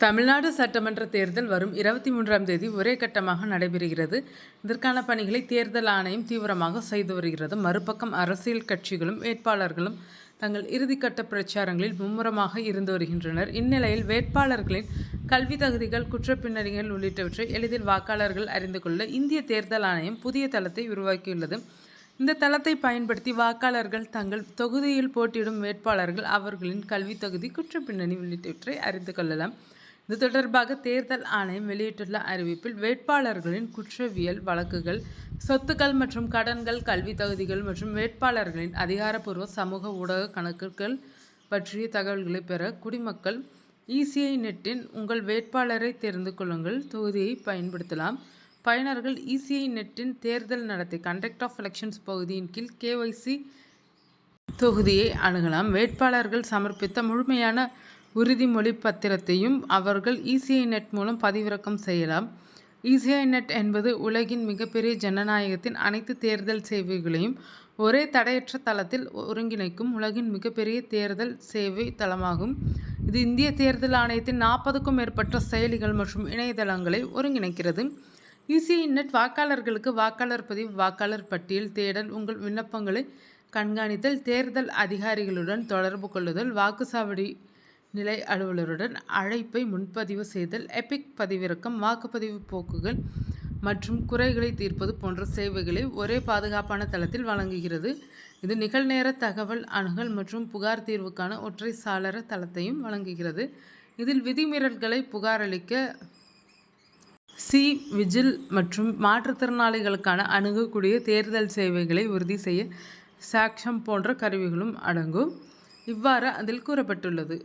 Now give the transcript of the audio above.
தமிழ்நாடு சட்டமன்ற தேர்தல் வரும் 23ஆம் தேதி ஒரே கட்டமாக நடைபெறுகிறது. இதற்கான பணிகளை தேர்தல் ஆணையம் தீவிரமாக செய்து வருகிறது. மறுபக்கம் அரசியல் கட்சிகளும் வேட்பாளர்களும் தங்கள் இறுதிக்கட்ட பிரச்சாரங்களில் மும்முரமாக இருந்து வருகின்றனர். இந்நிலையில் வேட்பாளர்களின் கல்வி தகுதிகள், குற்றப்பின்னணிகள் உள்ளிட்டவற்றை எளிதில் வாக்காளர்கள் அறிந்து கொள்ள இந்திய தேர்தல் ஆணையம் புதிய தளத்தை உருவாக்கியுள்ளது. இந்த தளத்தை பயன்படுத்தி வாக்காளர்கள் தங்கள் தொகுதியில் போட்டியிடும் வேட்பாளர்கள் அவர்களின் கல்வி தகுதி, குற்றப்பின்னணி உள்ளிட்டவற்றை அறிந்து கொள்ளலாம். இது தொடர்பாக தேர்தல் ஆணையம் வெளியிட்டுள்ள அறிவிப்பில், வேட்பாளர்களின் குற்றவியல் வழக்குகள், சொத்துக்கள் மற்றும் கடன்கள், கல்வி தகுதிகள் மற்றும் வேட்பாளர்களின் அதிகாரப்பூர்வ சமூக ஊடக கணக்குகள் பற்றிய தகவல்களை பெற குடிமக்கள் இசிஐ நெட்டின் உங்கள் வேட்பாளரை தெரிந்து கொள்ளுங்கள் தொகுதியை பயன்படுத்தலாம். பயனர்கள் இசிஐ நெட்டின் தேர்தல் நடத்தை கண்டக்ட் ஆஃப் எலெக்ஷன்ஸ் பகுதியின் கீழ் கேஒய்சி தொகுதியை அணுகலாம். வேட்பாளர்கள் சமர்ப்பித்த முழுமையான உறுதிமொழி பத்திரத்தையும் அவர்கள் இசிஐ நெட் மூலம் பதிவிறக்கம் செய்யலாம். இசிஐ நெட் என்பது உலகின் மிகப்பெரிய ஜனநாயகத்தின் அனைத்து தேர்தல் சேவைகளையும் ஒரே தடையற்ற தளத்தில் ஒருங்கிணைக்கும் உலகின் மிகப்பெரிய தேர்தல் சேவை தளமாகும். இது இந்திய தேர்தல் ஆணையத்தின் 40க்கும் மேற்பட்ட செயலிகள் மற்றும் இணையதளங்களை ஒருங்கிணைக்கிறது. இசிஐ நெட் வாக்காளர்களுக்கு வாக்காளர் பதிவு, வாக்காளர் பட்டியல் தேடல், உங்கள் விண்ணப்பங்களை கண்காணித்தல், தேர்தல் அதிகாரிகளுடன் தொடர்பு கொள்ளுதல், வாக்குச்சாவடி நிலை அலுவலருடன் அழைப்பை முன்பதிவு செய்தல், எபிக் பதிவிறக்கம், வாக்குப்பதிவு போக்குகள் மற்றும் குறைகளை தீர்ப்பது போன்ற சேவைகளை ஒரே பாதுகாப்பான தளத்தில் வழங்குகிறது. இது நிகழ்நேர தகவல் அணுகல் மற்றும் புகார் தீர்வுக்கான ஒற்றை சாளர தளத்தையும் வழங்குகிறது. இதில் விதிமீறல்களை புகாரளிக்க விஜில் மற்றும் மாற்றுத்திறனாளிகளுக்கான அணுகக்கூடிய தேர்தல் சேவைகளை உறுதி செய்ய சாக்ஷம் போன்ற கருவிகளும் அடங்கும். இவ்வாறு அதில் கூறப்பட்டுள்ளது.